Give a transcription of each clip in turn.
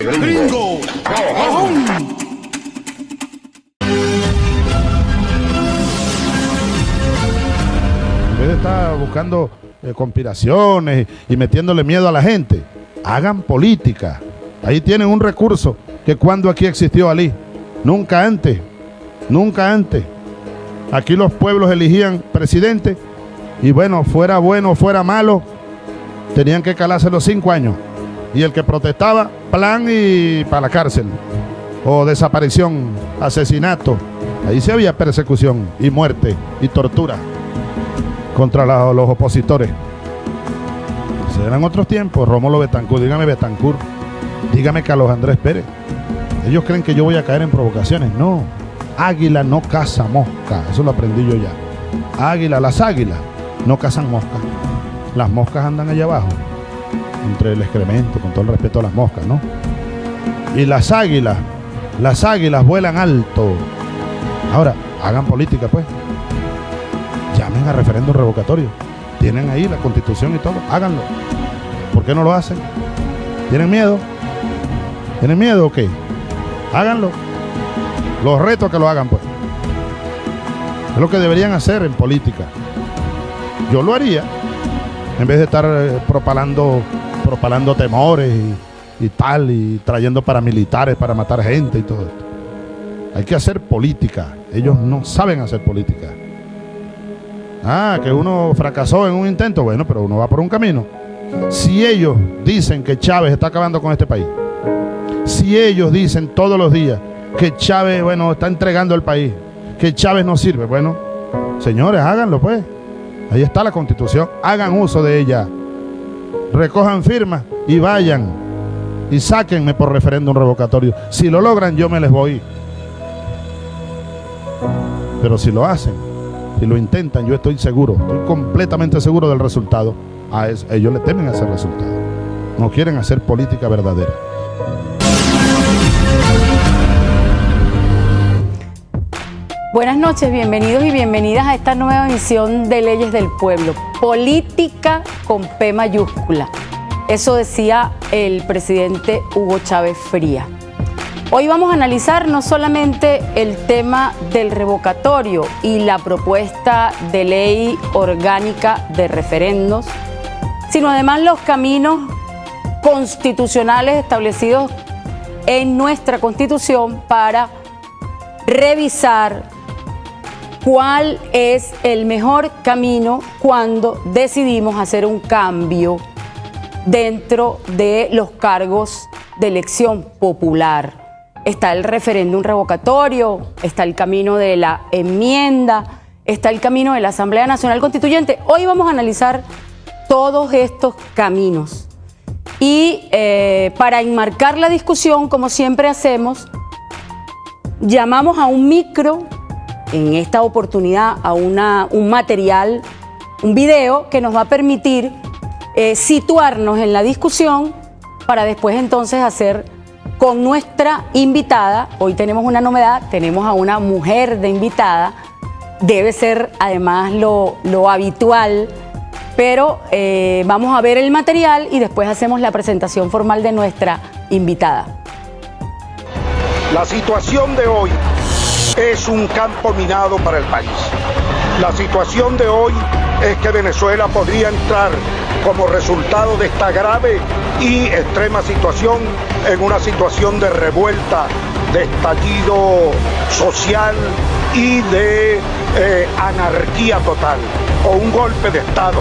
Gringo. En vez de estar buscando conspiraciones y metiéndole miedo a la gente, hagan política. Ahí tienen un recurso que cuando aquí existió Ali, nunca antes, nunca antes. Aquí los pueblos elegían presidente y bueno, fuera malo, tenían que calarse los 5 años. Y el que protestaba, plan y para la cárcel. O desaparición, asesinato. Ahí sí había persecución y muerte y tortura contra los opositores. Eran otros tiempos. Rómulo Betancourt, dígame Betancourt, dígame Carlos Andrés Pérez. Ellos creen que yo voy a caer en provocaciones. No, águila no caza mosca. Eso lo aprendí yo ya. Las águilas no cazan moscas. Las moscas andan allá abajo, entre el excremento, con todo el respeto a las moscas, ¿no? Y las águilas vuelan alto. Ahora, hagan política, pues. Llamen a referéndum revocatorio. Tienen ahí la Constitución y todo. Háganlo. ¿Por qué no lo hacen? ¿Tienen miedo? ¿Tienen miedo o qué? Háganlo. Los reto a que lo hagan, pues. Es lo que deberían hacer en política. Yo lo haría, en vez de estar propalando temores y tal, y trayendo paramilitares para matar gente y todo esto. Hay que hacer política. Ellos no saben hacer política. Que uno fracasó en un intento, bueno, pero uno va por un camino. Si ellos dicen que Chávez está acabando con este país, si ellos dicen todos los días que Chávez, bueno, está entregando el país, que Chávez no sirve, bueno, señores, háganlo, pues. Ahí está la Constitución, hagan uso de ella, recojan firmas y vayan y sáquenme por referéndum revocatorio. Si lo logran, yo me les voy. Pero si lo hacen, si lo intentan, yo estoy seguro, estoy completamente seguro del resultado. Ellos le temen a ese resultado. No quieren hacer política verdadera. Buenas noches, bienvenidos y bienvenidas a esta nueva emisión de Leyes del Pueblo. Política con P mayúscula. Eso decía el presidente Hugo Chávez Frías. Hoy vamos a analizar no solamente el tema del revocatorio y la propuesta de ley orgánica de referendos, sino además los caminos constitucionales establecidos en nuestra Constitución para revisar cuál es el mejor camino cuando decidimos hacer un cambio dentro de los cargos de elección popular. Está el referéndum revocatorio, está el camino de la enmienda, está el camino de la Asamblea Nacional Constituyente. Hoy vamos a analizar todos estos caminos. Y para enmarcar la discusión, como siempre hacemos, llamamos a un micro, en esta oportunidad a un material, un video que nos va a permitir situarnos en la discusión para después entonces hacer con nuestra invitada. Hoy tenemos una novedad, tenemos a una mujer de invitada, debe ser además lo habitual, pero vamos a ver el material y después hacemos la presentación formal de nuestra invitada. La situación de hoy es un campo minado para el país. La situación de hoy es que Venezuela podría entrar como resultado de esta grave y extrema situación en una situación de revuelta, de estallido social y de anarquía total o un golpe de Estado.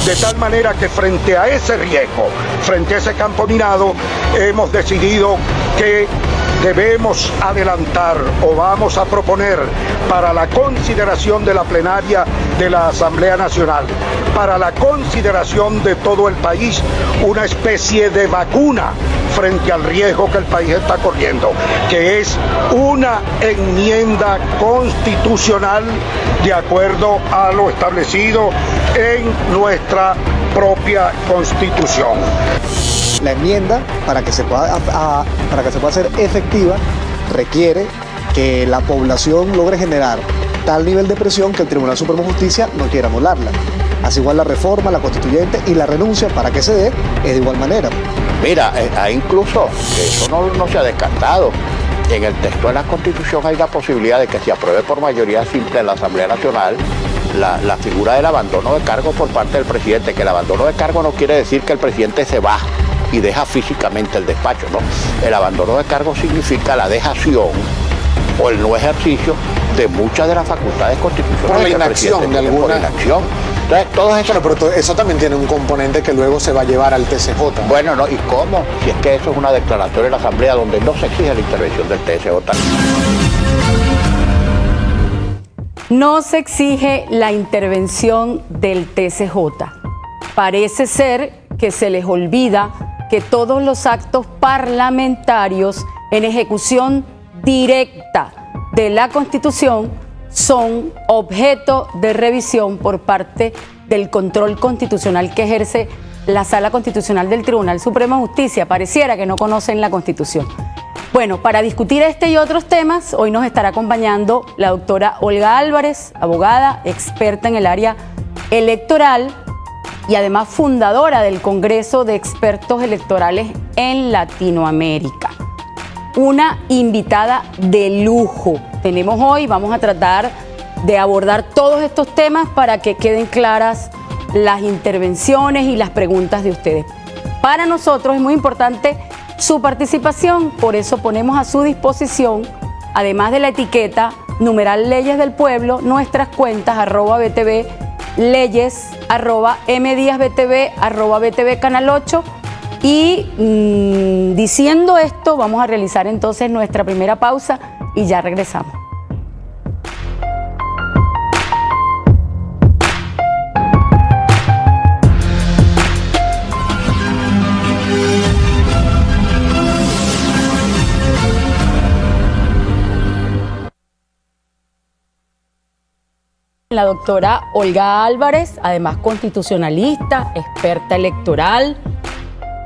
De tal manera que frente a ese riesgo, frente a ese campo minado, hemos decidido que debemos adelantar o vamos a proponer para la consideración de la plenaria de la Asamblea Nacional, para la consideración de todo el país, una especie de vacuna frente al riesgo que el país está corriendo, que es una enmienda constitucional de acuerdo a lo establecido en nuestra propia Constitución. La enmienda, para que se pueda hacer efectiva, requiere que la población logre generar tal nivel de presión que el Tribunal Supremo de Justicia no quiera anularla. Así igual la reforma, la constituyente y la renuncia, para que se dé, es de igual manera. Mira, hay incluso, que eso no se ha descartado, en el texto de la Constitución hay la posibilidad de que se apruebe por mayoría simple en la Asamblea Nacional la figura del abandono de cargo por parte del presidente, que el abandono de cargo no quiere decir que el presidente se va y deja físicamente el despacho, ¿no? El abandono de cargo significa la dejación o el no ejercicio de muchas de las facultades constitucionales. Por la inacción de alguna. Por la inacción. Entonces, todo eso... Bueno, pero eso también tiene un componente que luego se va a llevar al TSJ. Bueno, no, ¿y cómo? Si es que eso es una declaratoria de la Asamblea donde no se exige la intervención del TSJ. No se exige la intervención del TSJ. Parece ser que se les olvida que todos los actos parlamentarios en ejecución directa de la Constitución son objeto de revisión por parte del control constitucional que ejerce la Sala Constitucional del Tribunal Supremo de Justicia. Pareciera que no conocen la Constitución. Bueno, para discutir este y otros temas, hoy nos estará acompañando la doctora Olga Álvarez, abogada, experta en el área electoral y además fundadora del Congreso de Expertos Electorales en Latinoamérica. Una invitada de lujo tenemos hoy. Vamos a tratar de abordar todos estos temas para que queden claras las intervenciones y las preguntas de ustedes. Para nosotros es muy importante su participación, por eso ponemos a su disposición, además de la etiqueta numeral Leyes del Pueblo, nuestras cuentas @BTV Leyes, @MDíazBTV, @BTV Canal 8. Y diciendo esto, vamos a realizar entonces nuestra primera pausa y ya regresamos. La doctora Olga Álvarez, además constitucionalista, experta electoral.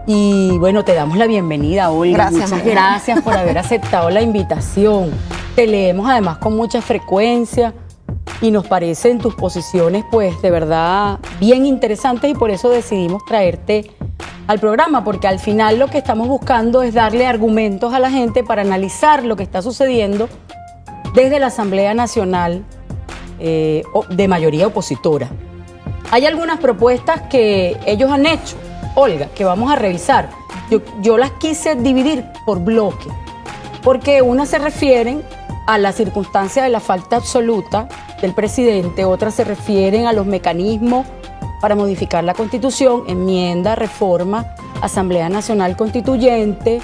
Y bueno, te damos la bienvenida, Olga. Gracias, muchas gracias por haber aceptado la invitación. Te leemos además con mucha frecuencia y nos parecen tus posiciones pues de verdad bien interesantes y por eso decidimos traerte al programa, porque al final lo que estamos buscando es darle argumentos a la gente para analizar lo que está sucediendo desde la Asamblea Nacional de mayoría opositora. Hay algunas propuestas que ellos han hecho, Olga, que vamos a revisar. Yo las quise dividir por bloque, porque unas se refieren a la circunstancia de la falta absoluta del presidente, otras se refieren a los mecanismos para modificar la Constitución, enmienda, reforma, Asamblea Nacional Constituyente.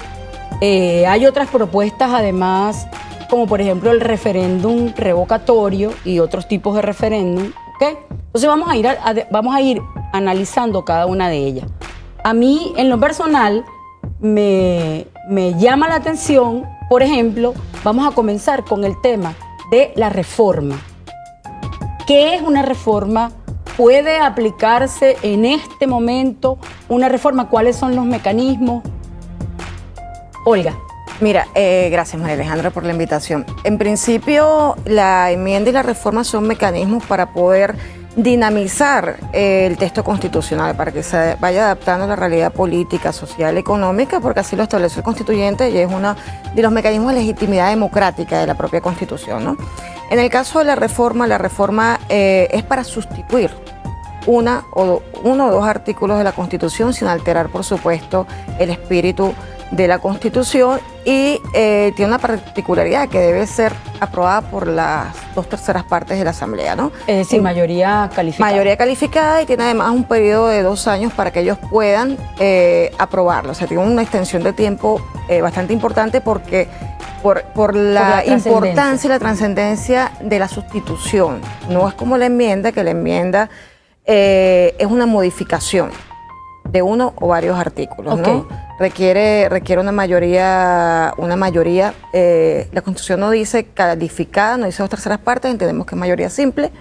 Hay otras propuestas además, como por ejemplo el referéndum revocatorio y otros tipos de referéndum, ¿ok? Entonces vamos a ir analizando cada una de ellas. A mí, en lo personal, me llama la atención, por ejemplo, vamos a comenzar con el tema de la reforma. ¿Qué es una reforma? ¿Puede aplicarse en este momento una reforma? ¿Cuáles son los mecanismos? Olga. Mira, gracias María Alejandra por la invitación. En principio, la enmienda y la reforma son mecanismos para poder dinamizar el texto constitucional, para que se vaya adaptando a la realidad política, social, económica, porque así lo estableció el constituyente y es uno de los mecanismos de legitimidad democrática de la propia Constitución, ¿no? En el caso de la reforma es para sustituir uno o dos artículos de la Constitución sin alterar, por supuesto, el espíritu de la Constitución y tiene una particularidad que debe ser aprobada por las 2/3 partes de la Asamblea, ¿no? Es decir, mayoría calificada. Mayoría calificada y tiene además un periodo de 2 años para que ellos puedan aprobarlo. O sea, tiene una extensión de tiempo bastante importante porque por la importancia y la trascendencia de la sustitución. No es como la enmienda, que la enmienda es una modificación de uno o varios artículos, okay, ¿no? Requiere una mayoría, la Constitución no dice calificada, no dice 2/3 partes, entendemos que es mayoría simple.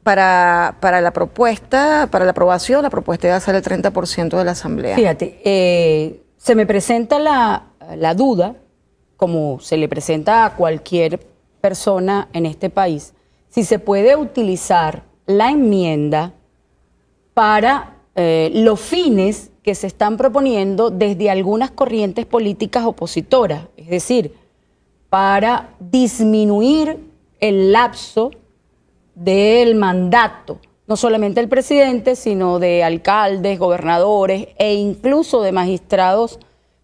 Para la propuesta, para la aprobación, la propuesta debe ser el 30% de la Asamblea. Fíjate, se me presenta la duda, como se le presenta a cualquier persona en este país, si se puede utilizar la enmienda para los fines que se están proponiendo desde algunas corrientes políticas opositoras, es decir, para disminuir el lapso del mandato, no solamente del presidente, sino de alcaldes, gobernadores e incluso de magistrados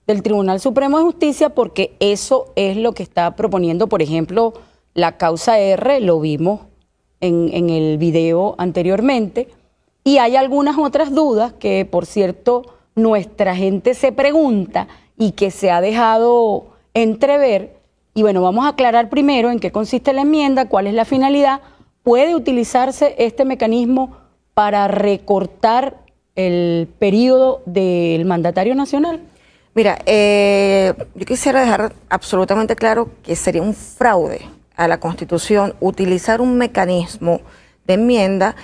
del Tribunal Supremo de Justicia, porque eso es lo que está proponiendo, por ejemplo, la causa R, lo vimos en el video anteriormente, y hay algunas otras dudas que, por cierto, nuestra gente se pregunta y que se ha dejado entrever. Y bueno, vamos a aclarar primero en qué consiste la enmienda, cuál es la finalidad. ¿Puede utilizarse este mecanismo para recortar el periodo del mandatario nacional? Mira, yo quisiera dejar absolutamente claro que sería un fraude a la Constitución utilizar un mecanismo de enmienda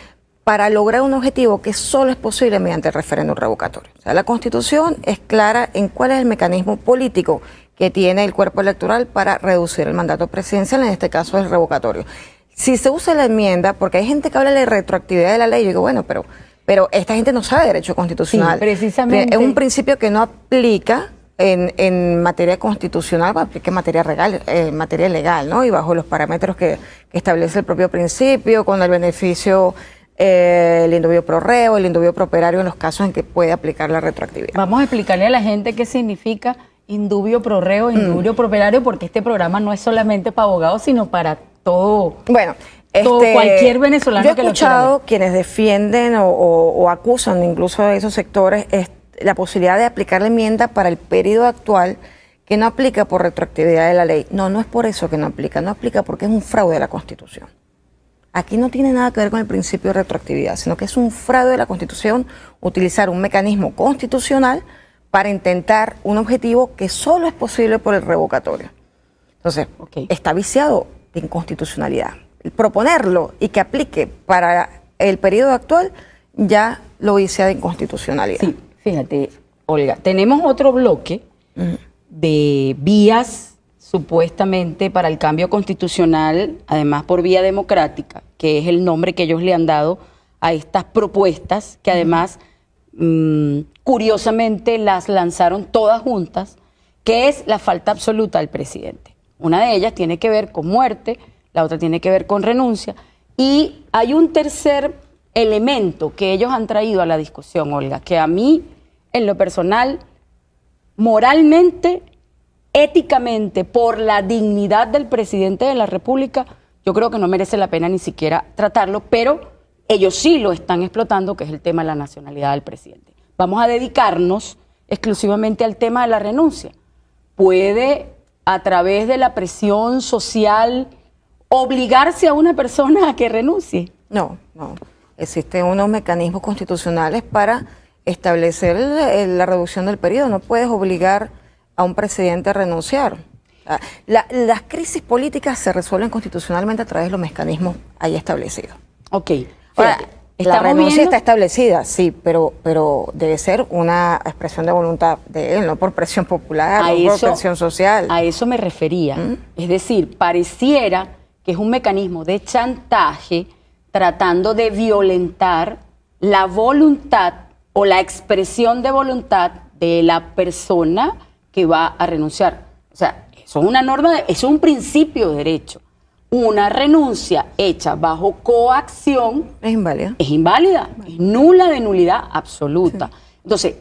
para lograr un objetivo que solo es posible mediante el referéndum revocatorio. O sea, la Constitución es clara en cuál es el mecanismo político que tiene el cuerpo electoral para reducir el mandato presidencial, en este caso el revocatorio. Si se usa la enmienda, porque hay gente que habla de la retroactividad de la ley, yo digo, bueno, pero esta gente no sabe derecho constitucional. Sí, precisamente. Es un principio que no aplica en materia constitucional, aplica en materia legal, ¿no? Y bajo los parámetros que establece el propio principio, con el beneficio el indubio pro reo, el indubio pro operario en los casos en que puede aplicar la retroactividad. Vamos a explicarle a la gente qué significa indubio pro reo, indubio pro operario, porque este programa no es solamente para abogados, sino para todo. Bueno, cualquier venezolano que lo quiera. Yo he escuchado quienes defienden o acusan incluso a esos sectores la posibilidad de aplicar la enmienda para el periodo actual, que no aplica por retroactividad de la ley. No es por eso que no aplica porque es un fraude a la Constitución. Aquí no tiene nada que ver con el principio de retroactividad, sino que es un fraude de la Constitución utilizar un mecanismo constitucional para intentar un objetivo que solo es posible por el revocatorio. Entonces, está viciado de inconstitucionalidad. Proponerlo y que aplique para el periodo actual ya lo vicia de inconstitucionalidad. Sí, fíjate, Olga, tenemos otro bloque de vías supuestamente para el cambio constitucional, además por vía democrática, que es el nombre que ellos le han dado a estas propuestas, que además, curiosamente, las lanzaron todas juntas, que es la falta absoluta del presidente. Una de ellas tiene que ver con muerte, la otra tiene que ver con renuncia, y hay un tercer elemento que ellos han traído a la discusión, Olga, que a mí, en lo personal, moralmente, éticamente, por la dignidad del presidente de la República, yo creo que no merece la pena ni siquiera tratarlo, pero ellos sí lo están explotando, que es el tema de la nacionalidad del presidente. Vamos a dedicarnos exclusivamente al tema de la renuncia. ¿Puede, a través de la presión social, obligarse a una persona a que renuncie? No. Existen unos mecanismos constitucionales para establecer la reducción del periodo. No puedes obligar a un presidente a renunciar. Las crisis políticas se resuelven constitucionalmente a través de los mecanismos ahí establecidos. Ok. Ahora, la renuncia está establecida, sí, pero debe ser una expresión de voluntad de él, no por presión popular, no por presión social. A eso me refería. Es decir, pareciera que es un mecanismo de chantaje tratando de violentar la voluntad o la expresión de voluntad de la persona que va a renunciar. O sea, eso es una norma, eso es un principio de derecho. Una renuncia hecha bajo coacción es inválida. Es inválida, es nula de nulidad absoluta. Sí. Entonces,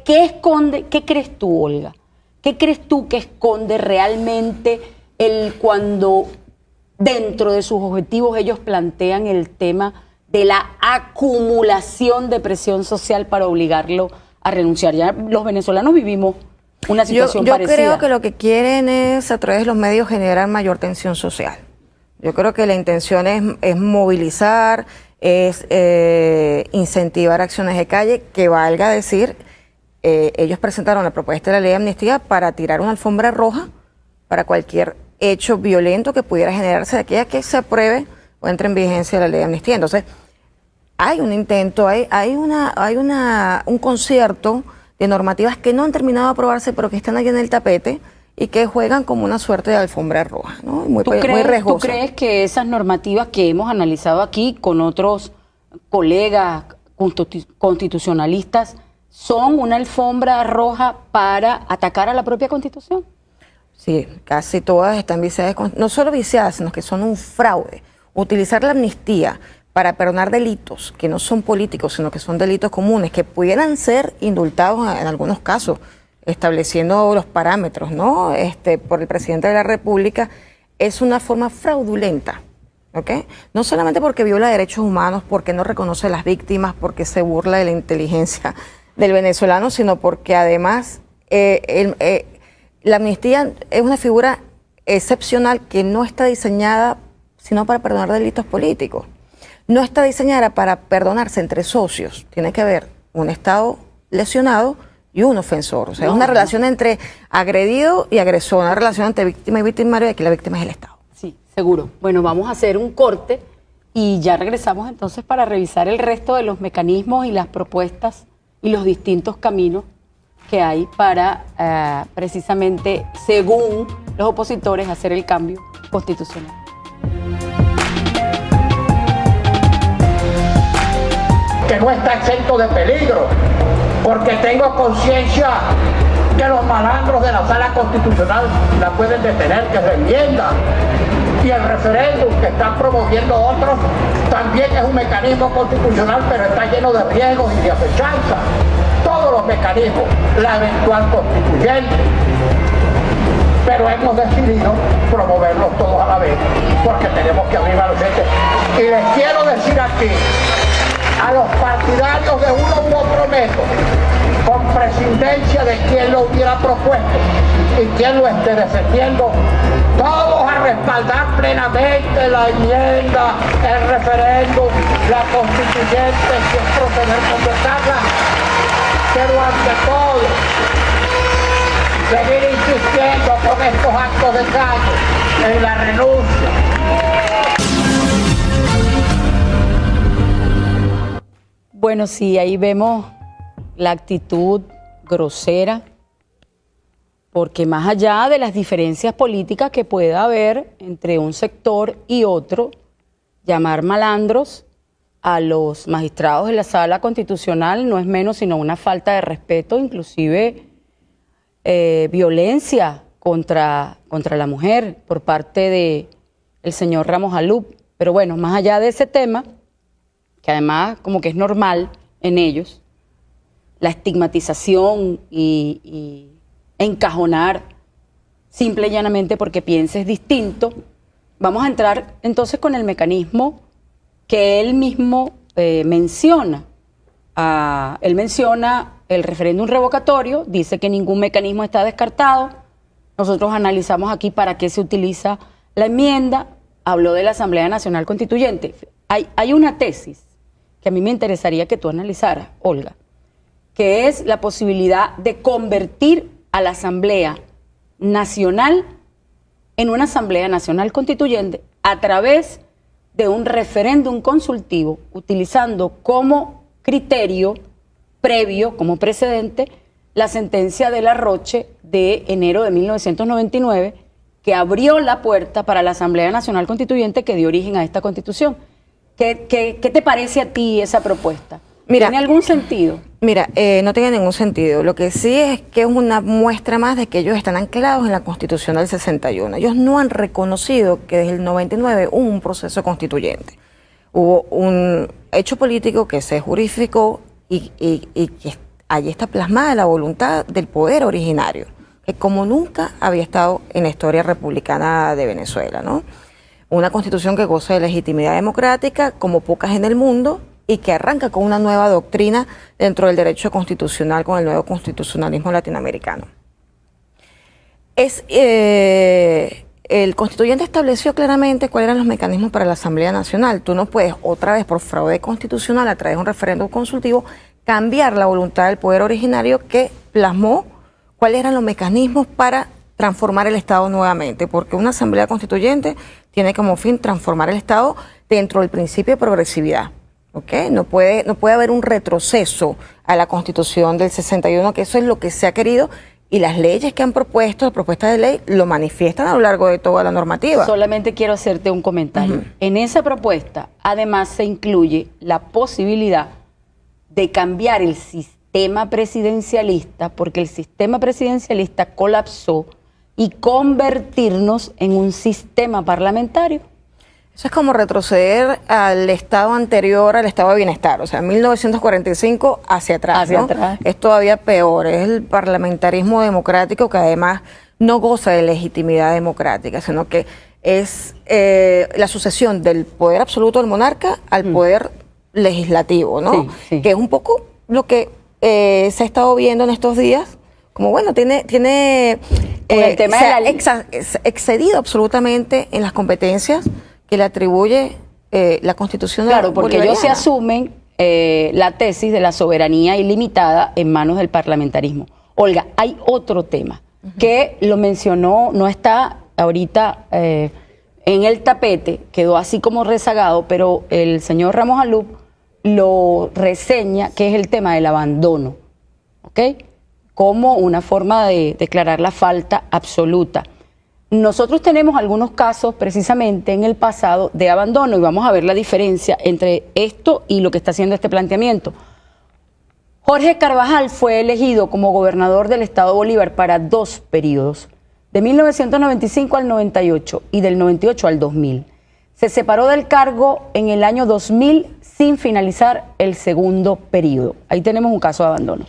¿qué esconde? ¿Qué crees tú, Olga? ¿Qué crees tú que esconde realmente cuando dentro de sus objetivos ellos plantean el tema de la acumulación de presión social para obligarlo a renunciar? Ya los venezolanos vivimos una situación parecida. Yo creo que lo que quieren es, a través de los medios, generar mayor tensión social. Yo creo que la intención es movilizar, es incentivar acciones de calle, que valga decir, ellos presentaron la propuesta de la ley de amnistía para tirar una alfombra roja para cualquier hecho violento que pudiera generarse de aquella que se apruebe o entre en vigencia la ley de amnistía. Entonces, hay un intento, hay un concierto de normativas que no han terminado de aprobarse, pero que están aquí en el tapete y que juegan como una suerte de alfombra roja, ¿no? Muy riesgosa. ¿Tú crees que esas normativas que hemos analizado aquí con otros colegas, constitucionalistas son una alfombra roja para atacar a la propia Constitución? Sí, casi todas están viciadas, no solo viciadas, sino que son un fraude. Utilizar la amnistía para perdonar delitos que no son políticos, sino que son delitos comunes, que pudieran ser indultados en algunos casos, estableciendo los parámetros, ¿no? Por el presidente de la República, es una forma fraudulenta, ¿ok? No solamente porque viola derechos humanos, porque no reconoce a las víctimas, porque se burla de la inteligencia del venezolano, sino porque además la amnistía es una figura excepcional que no está diseñada sino para perdonar delitos políticos. No está diseñada para perdonarse entre socios. Tiene que haber un Estado lesionado y un ofensor. O sea, es una relación entre agredido y agresor, una relación entre víctima y victimario, y aquí la víctima es el Estado. Sí, seguro. Bueno, vamos a hacer un corte y ya regresamos entonces para revisar el resto de los mecanismos y las propuestas y los distintos caminos que hay para precisamente, según los opositores, hacer el cambio constitucional. Que no está exento de peligro, porque tengo conciencia que los malandros de la sala constitucional la pueden detener, que es la enmienda, y el referéndum que están promoviendo otros también es un mecanismo constitucional, pero está lleno de riesgos y de acechanza. Todos los mecanismos, la eventual constituyente, pero hemos decidido promoverlos todos a la vez, porque tenemos que abrir a los entes. Y les quiero decir aquí, a los partidarios de uno u otro método, con prescindencia de quien lo hubiera propuesto y quien lo esté defendiendo, todos a respaldar plenamente la enmienda, el referéndum, la constituyente, si es proceder con conversarla, pero ante todo, seguir insistiendo con estos actos de calle en la renuncia. Bueno, sí, ahí vemos la actitud grosera, porque más allá de las diferencias políticas que pueda haber entre un sector y otro, llamar malandros a los magistrados de la Sala Constitucional no es menos sino una falta de respeto, inclusive violencia contra la mujer por parte del señor Ramos Alup. Pero bueno, más allá de ese tema, que además como que es normal en ellos, la estigmatización y encajonar simple y llanamente porque pienses distinto, vamos a entrar entonces con el mecanismo que él mismo menciona. Él menciona el referéndum revocatorio, dice que ningún mecanismo está descartado. Nosotros analizamos aquí para qué se utiliza la enmienda, habló de la Asamblea Nacional Constituyente. Hay una tesis que a mí me interesaría que tú analizaras, Olga, que es la posibilidad de convertir a la Asamblea Nacional en una Asamblea Nacional Constituyente a través de un referéndum consultivo, utilizando como criterio previo, como precedente, la sentencia de Larroche de enero de 1999, que abrió la puerta para la Asamblea Nacional Constituyente que dio origen a esta Constitución. ¿Qué te parece a ti esa propuesta? ¿Tiene algún sentido? Mira, no tiene ningún sentido. Lo que sí es que es una muestra más de que ellos están anclados en la Constitución del 61. Ellos no han reconocido que desde el 99 hubo un proceso constituyente. Hubo un hecho político que se jurificó y que allí está plasmada la voluntad del poder originario, que como nunca había estado en la historia republicana de Venezuela, ¿no? Una constitución que goza de legitimidad democrática como pocas en el mundo y que arranca con una nueva doctrina dentro del derecho constitucional con el nuevo constitucionalismo latinoamericano. El constituyente estableció claramente cuáles eran los mecanismos para la Asamblea Nacional. Tú no puedes otra vez por fraude constitucional a través de un referéndum consultivo cambiar la voluntad del poder originario que plasmó cuáles eran los mecanismos para transformar el Estado nuevamente, porque una Asamblea Constituyente tiene como fin transformar el Estado dentro del principio de progresividad. ¿Okay? No puede haber un retroceso a la Constitución del 61, que eso es lo que se ha querido, y las leyes que han propuesto, las propuestas de ley, lo manifiestan a lo largo de toda la normativa. Solamente quiero hacerte un comentario. En esa propuesta, además, se incluye la posibilidad de cambiar el sistema presidencialista, porque el sistema presidencialista colapsó, y convertirnos en un sistema parlamentario. Eso es como retroceder al estado anterior, al estado de bienestar, o sea, 1945 hacia atrás. Hacia ¿no? atrás. Es todavía peor, es el parlamentarismo democrático que además no goza de legitimidad democrática, sino que es la sucesión del poder absoluto del monarca al poder legislativo, ¿no? Sí, sí. Que es un poco lo que se ha estado viendo en estos días, como bueno, tiene Con el tema se de la ha ley. excedido absolutamente en las competencias que le atribuye la Constitución Claro, porque ellos se bolivariana. asumen la tesis de la soberanía ilimitada en manos del parlamentarismo. Olga, hay otro tema que lo mencionó, no está ahorita en el tapete, quedó así como rezagado, pero el señor Ramos Alup lo reseña, que es el tema del abandono, ¿ok? Como una forma de declarar la falta absoluta. Nosotros tenemos algunos casos precisamente en el pasado de abandono y vamos a ver la diferencia entre esto y lo que está haciendo este planteamiento. Jorge Carvajal fue elegido como gobernador del estado Bolívar para 2 periodos, de 1995 al 98 y del 98 al 2000. Se separó del cargo en el año 2000 sin finalizar el segundo periodo. Ahí tenemos un caso de abandono.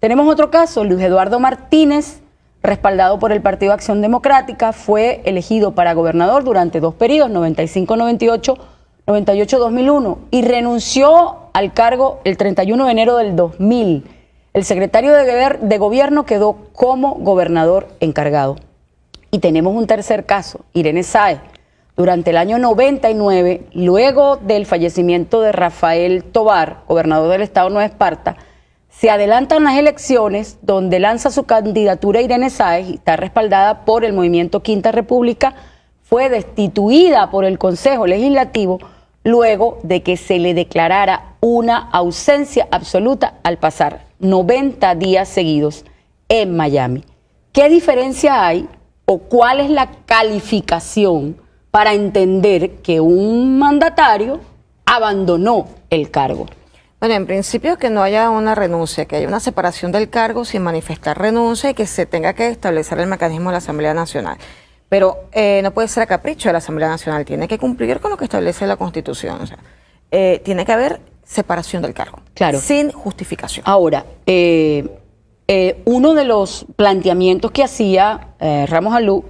Tenemos otro caso, Luis Eduardo Martínez, respaldado por el Partido Acción Democrática, fue elegido para gobernador durante 2 periodos, 95-98, 98-2001, y renunció al cargo el 31 de enero del 2000. El secretario de gobierno quedó como gobernador encargado. Y tenemos un tercer caso, Irene Sáez. Durante el año 99, luego del fallecimiento de Rafael Tovar, gobernador del estado Nueva Esparta, se adelantan las elecciones donde lanza su candidatura Irene Sáez, y está respaldada por el movimiento Quinta República, fue destituida por el Consejo Legislativo luego de que se le declarara una ausencia absoluta al pasar 90 días seguidos en Miami. ¿Qué diferencia hay o cuál es la calificación para entender que un mandatario abandonó el cargo? Bueno, en principio que no haya una renuncia, que haya una separación del cargo sin manifestar renuncia y que se tenga que establecer el mecanismo de la Asamblea Nacional. Pero no puede ser a capricho de la Asamblea Nacional, tiene que cumplir con lo que establece la Constitución. O sea, tiene que haber separación del cargo, Claro. sin justificación. Ahora, uno de los planteamientos que hacía Ramos Alup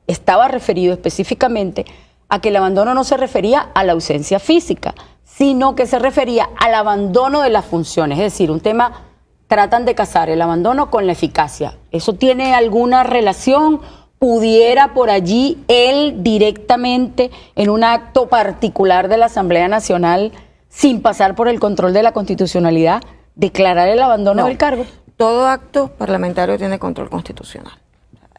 estaba referido específicamente a que el abandono no se refería a la ausencia física, sino que se refería al abandono de las funciones. Es decir, un tema, tratan de casar el abandono con la eficacia. ¿Eso tiene alguna relación? ¿Pudiera por allí él directamente, en un acto particular de la Asamblea Nacional, sin pasar por el control de la constitucionalidad, declarar el abandono del cargo? Todo acto parlamentario tiene control constitucional.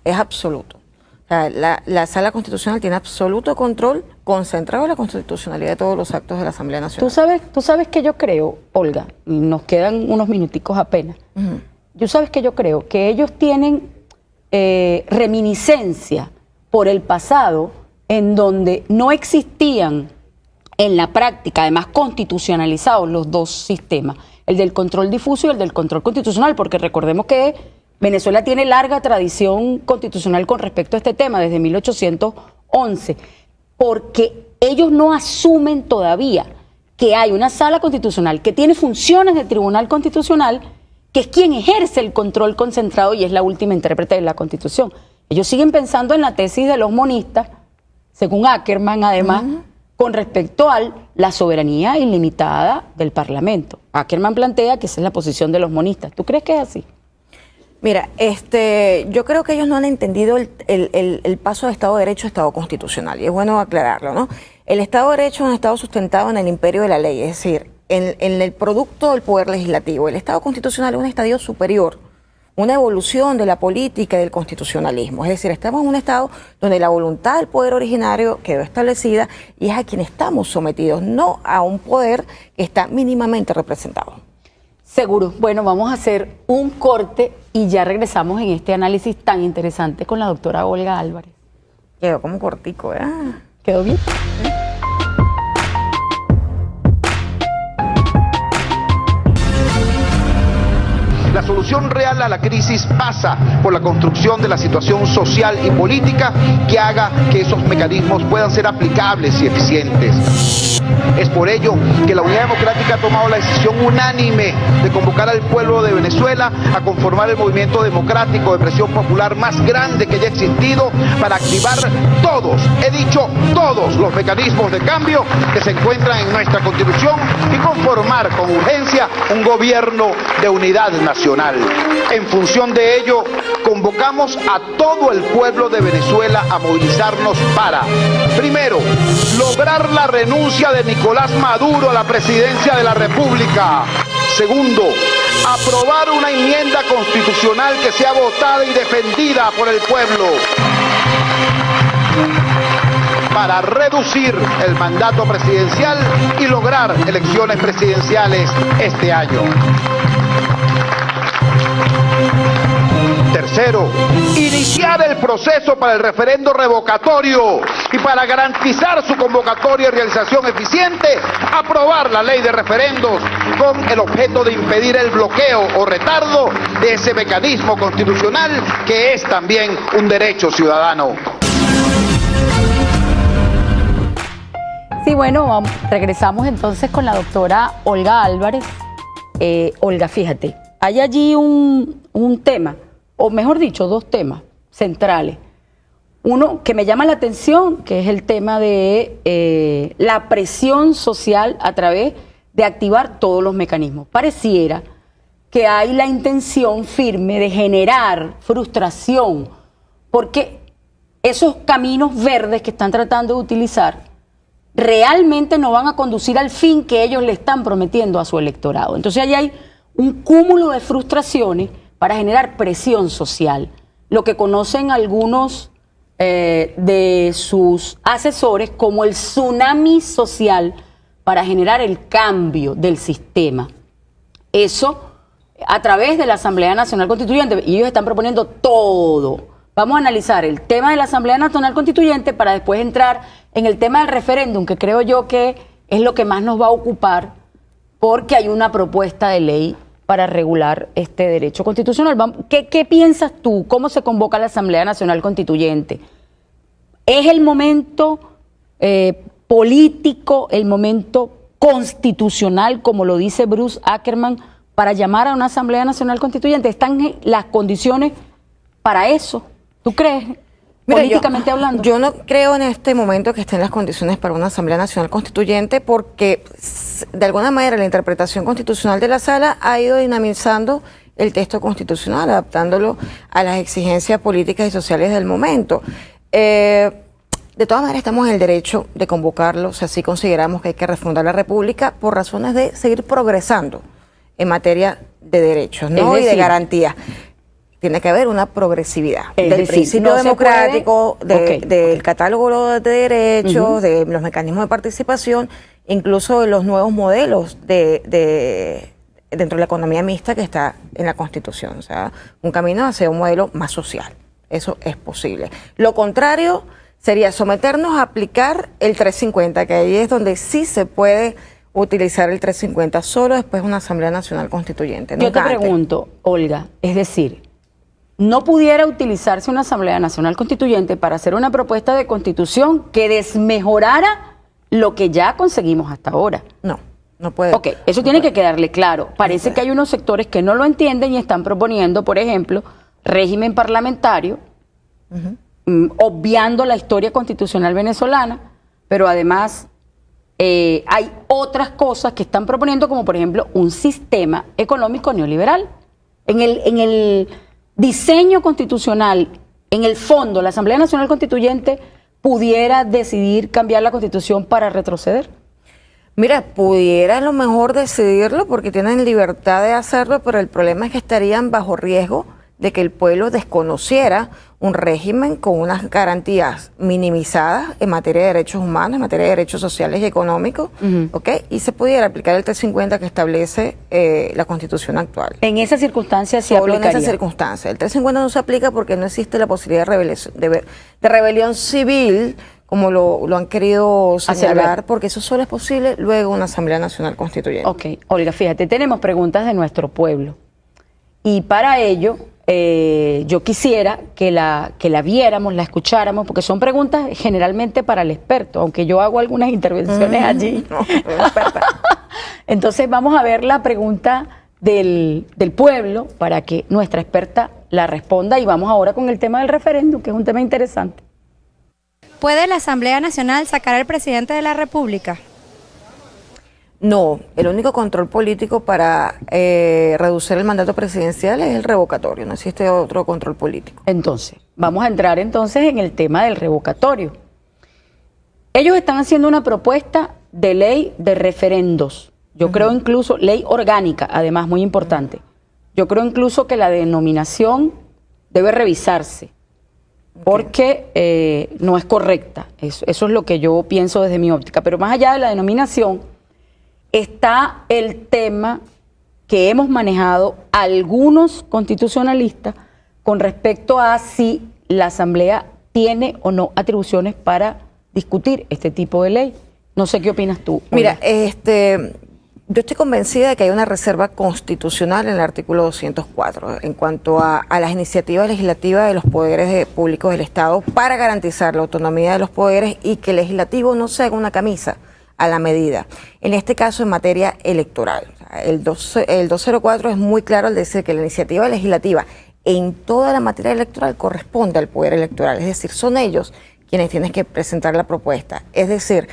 Es absoluto. O sea, la Sala Constitucional tiene absoluto control concentrado en la constitucionalidad de todos los actos de la Asamblea Nacional. Tú sabes que yo creo, Olga, y nos quedan unos minuticos apenas, yo sabes que yo creo que ellos tienen reminiscencia por el pasado en donde no existían en la práctica, además constitucionalizados los dos sistemas, el del control difuso y el del control constitucional, porque recordemos que Venezuela tiene larga tradición constitucional con respecto a este tema, desde 1811, porque ellos no asumen todavía que hay una sala constitucional que tiene funciones de tribunal constitucional, que es quien ejerce el control concentrado y es la última intérprete de la Constitución. Ellos siguen pensando en la tesis de los monistas, según Ackerman, además, con respecto a la soberanía ilimitada del Parlamento. Ackerman plantea que esa es la posición de los monistas. ¿Tú crees que es así? Mira, yo creo que ellos no han entendido el paso de Estado de Derecho a Estado constitucional, y es bueno aclararlo, ¿no? El Estado de Derecho es un Estado sustentado en el imperio de la ley, es decir, en el producto del poder legislativo. El Estado constitucional es un estadio superior, una evolución de la política y del constitucionalismo. Es decir, estamos en un Estado donde la voluntad del poder originario quedó establecida y es a quien estamos sometidos, no a un poder que está mínimamente representado. Seguro. Bueno, vamos a hacer un corte y ya regresamos en este análisis tan interesante con la doctora Olga Álvarez. Quedó como cortico, ¿eh? ¿Quedó bien? solución real a la crisis pasa por la construcción de la situación social y política que haga que esos mecanismos puedan ser aplicables y eficientes. Es por ello que la Unidad Democrática ha tomado la decisión unánime de convocar al pueblo de Venezuela a conformar el movimiento democrático de presión popular más grande que haya existido para activar todos, he dicho todos, los mecanismos de cambio que se encuentran en nuestra Constitución y conformar con urgencia un gobierno de unidad nacional. En función de ello, convocamos a todo el pueblo de Venezuela a movilizarnos para, primero, lograr la renuncia de Nicolás Maduro a la presidencia de la República. Segundo, aprobar una enmienda constitucional que sea votada y defendida por el pueblo para reducir el mandato presidencial y lograr elecciones presidenciales este año. Tercero, iniciar el proceso para el referendo revocatorio y para garantizar su convocatoria y realización eficiente, aprobar la ley de referendos con el objeto de impedir el bloqueo o retardo de ese mecanismo constitucional que es también un derecho ciudadano. Sí, bueno, regresamos entonces con la doctora Olga Álvarez. Olga, fíjate, hay allí un tema, o mejor dicho, dos temas centrales. Uno que me llama la atención, que es el tema de la presión social a través de activar todos los mecanismos. Pareciera que hay la intención firme de generar frustración, porque esos caminos verdes que están tratando de utilizar realmente no van a conducir al fin que ellos le están prometiendo a su electorado. Entonces ahí hay un cúmulo de frustraciones para generar presión social, lo que conocen algunos de sus asesores como el tsunami social para generar el cambio del sistema. Eso a través de la Asamblea Nacional Constituyente, y ellos están proponiendo todo. Vamos a analizar el tema de la Asamblea Nacional Constituyente para después entrar en el tema del referéndum, que creo yo que es lo que más nos va a ocupar, porque hay una propuesta de ley para regular este derecho constitucional. ¿Qué piensas tú? ¿Cómo se convoca la Asamblea Nacional Constituyente? ¿Es el momento político, el momento constitucional, como lo dice Bruce Ackerman, para llamar a una Asamblea Nacional Constituyente? ¿Están las condiciones para eso? ¿Tú crees? Mira, políticamente hablando. Yo no creo en este momento que estén las condiciones para una Asamblea Nacional Constituyente, porque de alguna manera la interpretación constitucional de la Sala ha ido dinamizando el texto constitucional, adaptándolo a las exigencias políticas y sociales del momento. De todas maneras, estamos en el derecho de convocarlo, o sea, sí consideramos que hay que refundar la República por razones de seguir progresando en materia de derechos, ¿no? Y de garantías. Tiene que haber una progresividad del principio democrático, del catálogo de derechos, de los mecanismos de participación, incluso de los nuevos modelos dentro de la economía mixta que está en la Constitución. O sea, un camino hacia un modelo más social. Eso es posible. Lo contrario sería someternos a aplicar el 350, que ahí es donde sí se puede utilizar el 350, solo después de una Asamblea Nacional Constituyente. Yo te pregunto, Olga, es decir, ¿no pudiera utilizarse una Asamblea Nacional Constituyente para hacer una propuesta de constitución que desmejorara lo que ya conseguimos hasta ahora? No, no puede. Ok, eso tiene que quedarle claro. Parece que hay unos sectores que no lo entienden y están proponiendo, por ejemplo, régimen parlamentario, obviando la historia constitucional venezolana, pero además hay otras cosas que están proponiendo, como por ejemplo un sistema económico neoliberal. En el diseño constitucional, en el fondo, la Asamblea Nacional Constituyente pudiera decidir cambiar la Constitución para retroceder. Mira, pudiera a lo mejor decidirlo porque tienen libertad de hacerlo, pero el problema es que estarían bajo riesgo de que el pueblo desconociera un régimen con unas garantías minimizadas en materia de derechos humanos, en materia de derechos sociales y económicos, y se pudiera aplicar el 350 que establece la Constitución actual. En esa circunstancia se aplicaría. En esa circunstancia. El 350 no se aplica porque no existe la posibilidad de rebelión civil, como lo han querido señalar, porque eso solo es posible luego de una Asamblea Nacional Constituyente. Ok, Olga, fíjate, tenemos preguntas de nuestro pueblo. Y para ello, yo quisiera que la viéramos, la escucháramos, porque son preguntas generalmente para el experto, aunque yo hago algunas intervenciones allí. Entonces vamos a ver la pregunta del pueblo para que nuestra experta la responda, y vamos ahora con el tema del referéndum, que es un tema interesante. ¿Puede la Asamblea Nacional sacar al presidente de la República? No, el único control político para reducir el mandato presidencial es el revocatorio, no existe otro control político. Entonces, vamos a entrar entonces en el tema del revocatorio. Ellos están haciendo una propuesta de ley de referendos. Yo creo incluso, ley orgánica, además, muy importante. Yo creo incluso que la denominación debe revisarse, porque no es correcta. Eso es lo que yo pienso desde mi óptica. Pero más allá de la denominación, está el tema que hemos manejado algunos constitucionalistas con respecto a si la Asamblea tiene o no atribuciones para discutir este tipo de ley. No sé qué opinas tú, Olga. Mira, yo estoy convencida de que hay una reserva constitucional en el artículo 204 en cuanto a las iniciativas legislativas de los poderes públicos del Estado para garantizar la autonomía de los poderes y que el legislativo no se haga una camisa a la medida. En este caso, en materia electoral. El 204 es muy claro al decir que la iniciativa legislativa en toda la materia electoral corresponde al poder electoral. Es decir, son ellos quienes tienen que presentar la propuesta. Es decir,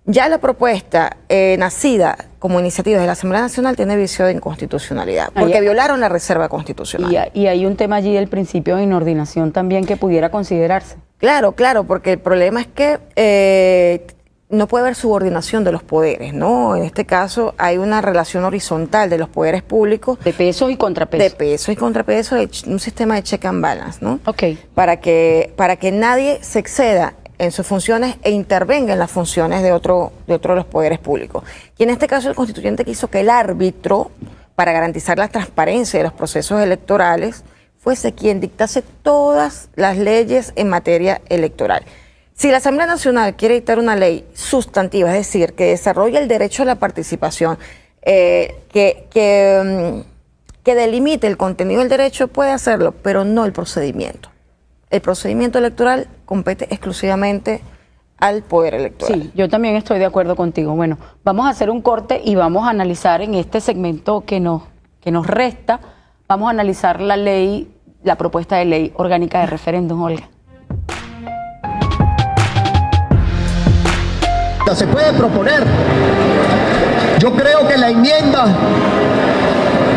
ya la propuesta nacida como iniciativa de la Asamblea Nacional tiene vicio de inconstitucionalidad, porque violaron la reserva constitucional. Y hay un tema allí del principio de inordinación también que pudiera considerarse. Claro, porque el problema es que no puede haber subordinación de los poderes, ¿no? En este caso hay una relación horizontal de los poderes públicos. De pesos y contrapesos. De pesos y contrapesos, un sistema de check and balance, ¿no? Ok. Para que nadie se exceda en sus funciones e intervenga en las funciones de otro de los poderes públicos. Y en este caso el constituyente quiso que el árbitro, para garantizar la transparencia de los procesos electorales, fuese quien dictase todas las leyes en materia electoral. Si la Asamblea Nacional quiere dictar una ley sustantiva, es decir, que desarrolle el derecho a la participación, que delimite el contenido del derecho, puede hacerlo, pero no el procedimiento. El procedimiento electoral compete exclusivamente al poder electoral. Sí, yo también estoy de acuerdo contigo. Bueno, vamos a hacer un corte y vamos a analizar en este segmento que nos resta, vamos a analizar la propuesta de ley orgánica de referéndum, Olga. Se puede proponer. Yo creo que la enmienda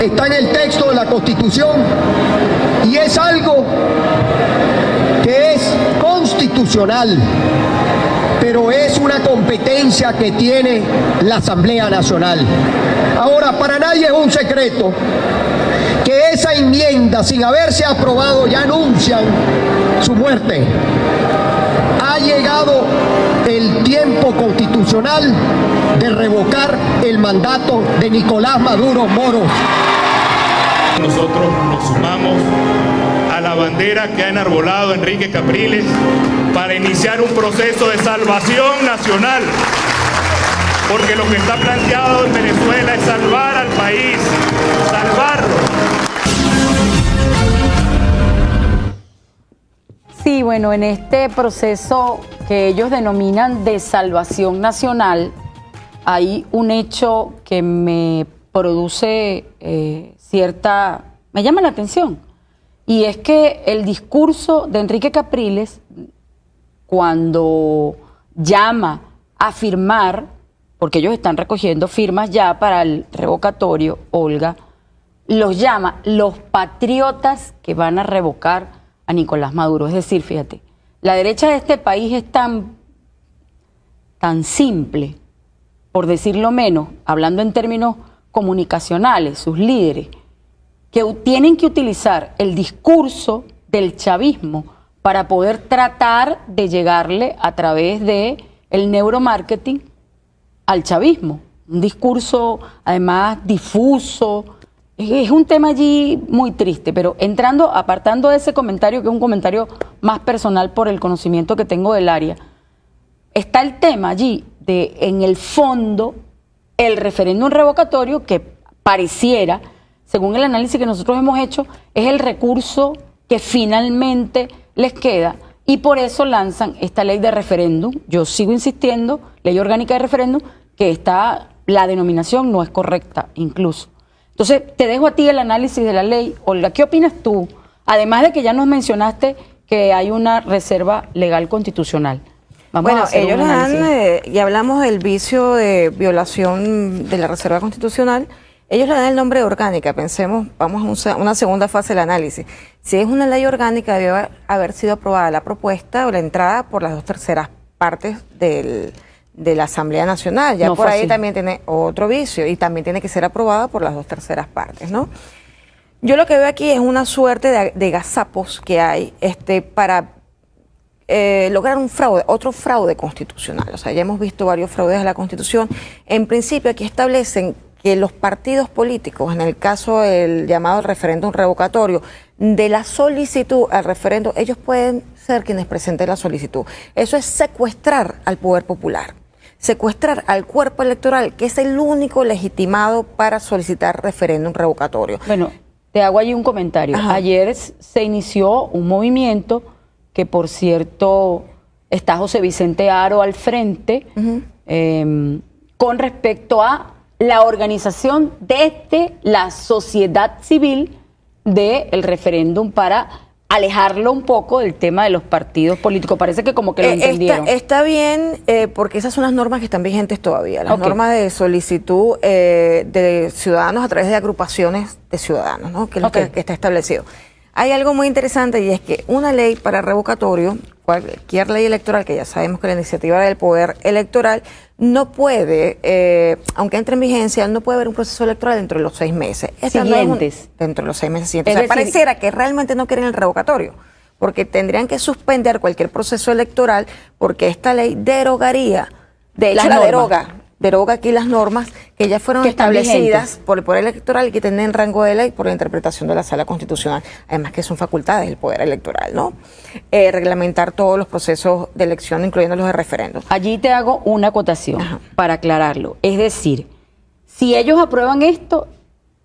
está en el texto de la Constitución y es algo que es constitucional, pero es una competencia que tiene la Asamblea Nacional. Ahora, para nadie es un secreto que esa enmienda, sin haberse aprobado, ya anuncian su muerte. Ha llegado el tiempo constitucional de revocar el mandato de Nicolás Maduro Moro. Nosotros nos sumamos a la bandera que ha enarbolado Enrique Capriles para iniciar un proceso de salvación nacional, porque lo que está planteado en Venezuela es salvar al país, salvarlo. Sí, bueno, en este proceso que ellos denominan de salvación nacional, hay un hecho que me produce me llama la atención, y es que el discurso de Enrique Capriles, cuando llama a firmar, porque ellos están recogiendo firmas ya para el revocatorio, Olga, los llama los patriotas que van a revocar a Nicolás Maduro. Es decir, fíjate, la derecha de este país es tan simple, por decirlo menos, hablando en términos comunicacionales, sus líderes, que tienen que utilizar el discurso del chavismo para poder tratar de llegarle a través de el neuromarketing al chavismo. Un discurso además difuso. Es un tema allí muy triste, pero apartando de ese comentario, que es un comentario más personal por el conocimiento que tengo del área, está el tema allí en el fondo, el referéndum revocatorio, que pareciera según el análisis que nosotros hemos hecho, es el recurso que finalmente les queda y por eso lanzan esta ley de referéndum. Yo sigo insistiendo, ley orgánica de referéndum, que la denominación no es correcta incluso. Entonces, te dejo a ti el análisis de la ley. Olga, ¿qué opinas tú? Además de que ya nos mencionaste que hay una reserva legal constitucional. Vamos a hacer ellos un análisis. y hablamos del vicio de violación de la reserva constitucional. Ellos le dan el nombre de orgánica. Pensemos, vamos a una segunda fase del análisis. Si es una ley orgánica, debe haber sido aprobada la propuesta o la entrada por las 2/3 partes de la Asamblea Nacional. Ya no por ahí también tiene otro vicio y también tiene que ser aprobada por las 2/3 partes, ¿no? Yo lo que veo aquí es una suerte de gazapos que hay para lograr un fraude, otro fraude constitucional. O sea, ya hemos visto varios fraudes a la Constitución. En principio, aquí establecen que los partidos políticos, en el caso del llamado referéndum revocatorio, de la solicitud al referéndum, ellos pueden ser quienes presenten la solicitud. Eso es secuestrar al poder popular, secuestrar al cuerpo electoral, que es el único legitimado para solicitar referéndum revocatorio. Bueno, te hago allí un comentario. Ajá. Ayer se inició un movimiento que, por cierto, está José Vicente Haro al frente, con respecto a la organización desde la sociedad civil del referéndum para alejarlo un poco del tema de los partidos políticos. Parece que como que lo entendieron. Está bien, porque esas son las normas que están vigentes todavía. Las normas de solicitud de ciudadanos a través de agrupaciones de ciudadanos, ¿no? Que es lo que está establecido. Hay algo muy interesante y es que una ley para revocatorio, cualquier ley electoral, que ya sabemos que la iniciativa del poder electoral no puede, aunque entre en vigencia, no puede haber un proceso electoral dentro de los 6 meses. Siguientes. Dentro de los 6 meses siguientes. O sea, pareciera que realmente no quieren el revocatorio, porque tendrían que suspender cualquier proceso electoral, porque esta ley derogaría, de hecho la deroga aquí las normas que ya fueron establecidas por el Poder Electoral y que tienen rango de ley por la interpretación de la Sala Constitucional. Además que son facultades del Poder Electoral, ¿no? Reglamentar todos los procesos de elección, incluyendo los de referéndum. Allí te hago una acotación para aclararlo. Es decir, si ellos aprueban esto,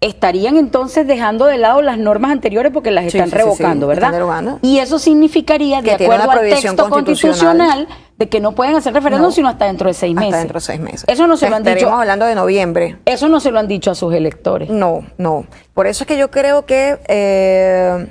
estarían entonces dejando de lado las normas anteriores porque las están revocando, ¿verdad? Están derogando. Y eso significaría, de acuerdo al texto constitucional, de que no pueden hacer referéndum sino hasta dentro de 6 meses. Hasta dentro de 6 meses. Eso no se lo han dicho. Estaríamos hablando de noviembre. Eso no se lo han dicho a sus electores. No. Por eso es que yo creo que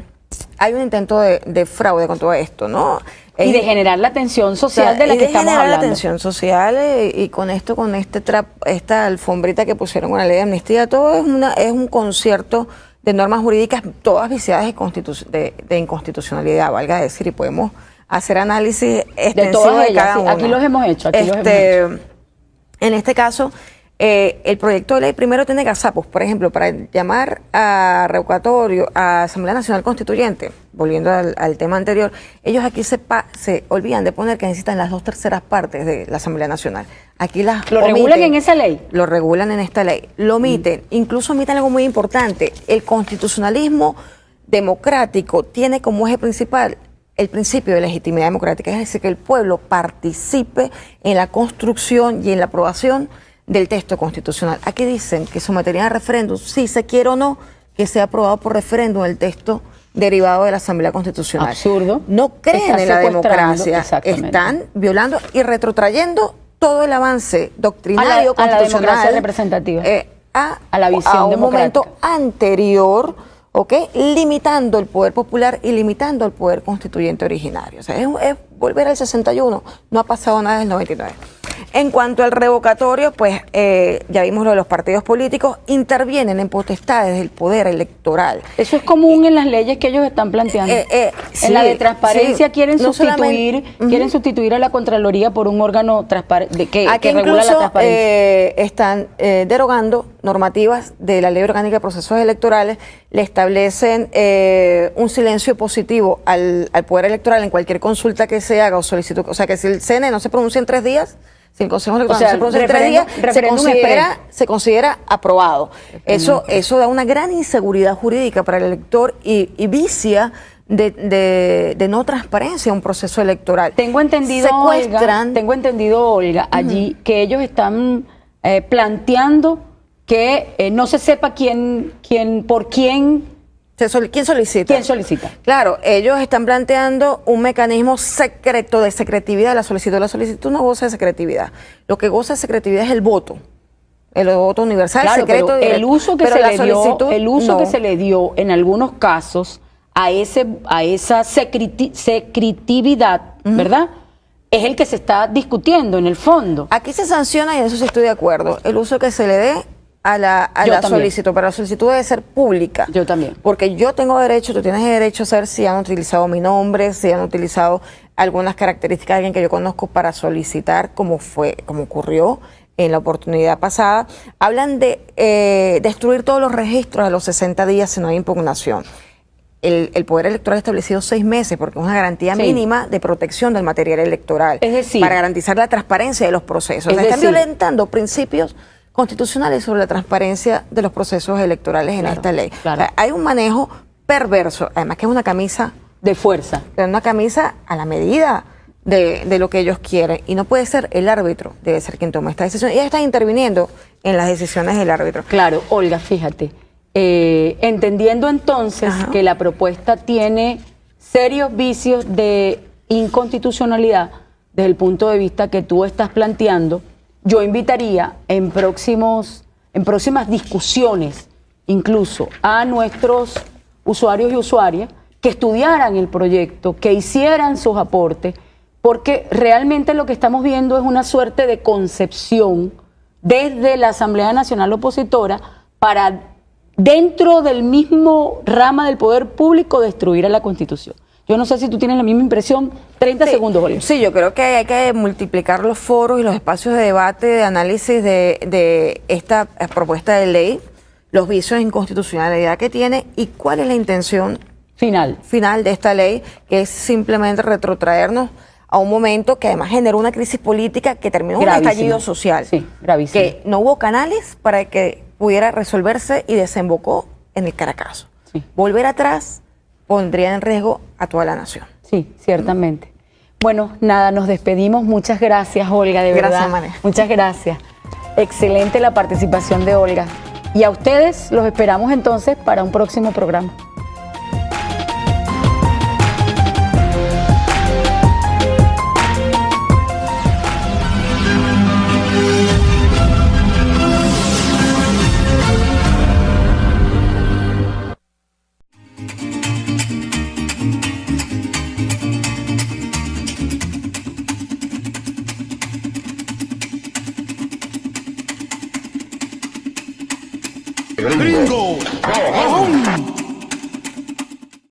hay un intento de fraude con todo esto, ¿no? Y de generar la tensión social de la que estamos hablando. La tensión social y con esta alfombrita que pusieron con la ley de amnistía, todo es un concierto de normas jurídicas, todas viciadas de inconstitucionalidad, valga decir, y podemos hacer análisis extensivo de cada una. Aquí los hemos hecho. En este caso, el proyecto de ley primero tiene gazapos, por ejemplo, para llamar a revocatorio a Asamblea Nacional Constituyente, volviendo al tema anterior, ellos aquí se olvidan de poner que necesitan las 2/3 partes de la Asamblea Nacional. Aquí ¿Lo regulan en esa ley? Lo regulan en esta ley, lo omiten, incluso omiten algo muy importante, el constitucionalismo democrático tiene como eje principal el principio de legitimidad democrática, es decir, que el pueblo participe en la construcción y en la aprobación del texto constitucional. Aquí dicen que someterían a referéndum, si se quiere o no, que sea aprobado por referéndum el texto derivado de la Asamblea Constitucional. Absurdo. No creen en la democracia, están violando y retrotrayendo todo el avance doctrinario constitucional. A la democracia representativa. A la visión a un momento anterior, limitando el poder popular y limitando el poder constituyente originario. O sea, es volver al 61, no ha pasado nada desde el 99. En cuanto al revocatorio, pues ya vimos lo de los partidos políticos, intervienen en potestades del poder electoral. Eso es común en las leyes que ellos están planteando. En la de transparencia quieren sustituir a la Contraloría por un órgano que regula la transparencia. Están derogando normativas de la Ley Orgánica de Procesos Electorales, le establecen un silencio positivo al poder electoral en cualquier consulta que se haga o solicitud. O sea, que si el CNE no se pronuncia en 3 días, si el Consejo Electoral no se pronuncia en 3 días, se considera aprobado. Eso da una gran inseguridad jurídica para el elector y vicia de no transparencia a un proceso electoral. Tengo entendido, Olga, allí que ellos están planteando que no se sepa quién solicita. ¿Quién solicita? Claro, ellos están planteando un mecanismo secreto de secretividad de la solicitud. La solicitud no goza de secretividad. Lo que goza de secretividad es el voto universal, claro, secreto. Pero el uso que no. se le dio en algunos casos a esa secretividad, ¿verdad? Es el que se está discutiendo en el fondo. Aquí se sanciona, y en eso sí estoy de acuerdo, el uso que se le dé a la solicitud, pero la solicitud debe ser pública. Yo también. Porque yo tengo derecho, tú tienes derecho a saber si han utilizado mi nombre, si han utilizado algunas características de alguien que yo conozco para solicitar, como ocurrió en la oportunidad pasada. Hablan de destruir todos los registros a los 60 días si no hay impugnación. El Poder Electoral ha establecido 6 meses porque es una garantía mínima de protección del material electoral. Es decir, para garantizar la transparencia de los procesos. Están violentando principios constitucionales sobre la transparencia de los procesos electorales en esta ley. Claro. O sea, hay un manejo perverso, además que es una camisa de fuerza. Es una camisa a la medida de lo que ellos quieren. Y no puede ser el árbitro, debe ser quien tome esta decisión. Ellos están interviniendo en las decisiones del árbitro. Claro, Olga, fíjate. Entendiendo entonces que la propuesta tiene serios vicios de inconstitucionalidad desde el punto de vista que tú estás planteando, yo invitaría en próximas discusiones incluso a nuestros usuarios y usuarias que estudiaran el proyecto, que hicieran sus aportes, porque realmente lo que estamos viendo es una suerte de concepción desde la Asamblea Nacional Opositora para, dentro del mismo rama del poder público, destruir a la Constitución. Yo no sé si tú tienes la misma impresión. 30 segundos, Olga. Sí, yo creo que hay que multiplicar los foros y los espacios de debate, de análisis de esta propuesta de ley, los vicios de inconstitucionalidad que tiene y cuál es la intención final de esta ley, que es simplemente retrotraernos a un momento que además generó una crisis política que terminó en un estallido social. Sí, gravísimo. Que no hubo canales para que pudiera resolverse y desembocó en el Caracazo. Sí. Volver atrás pondría en riesgo a toda la nación. Sí, ciertamente. Bueno, nada, nos despedimos. Muchas gracias, Olga, de verdad. Gracias, María. Muchas gracias. Excelente la participación de Olga. Y a ustedes los esperamos entonces para un próximo programa. Gringo.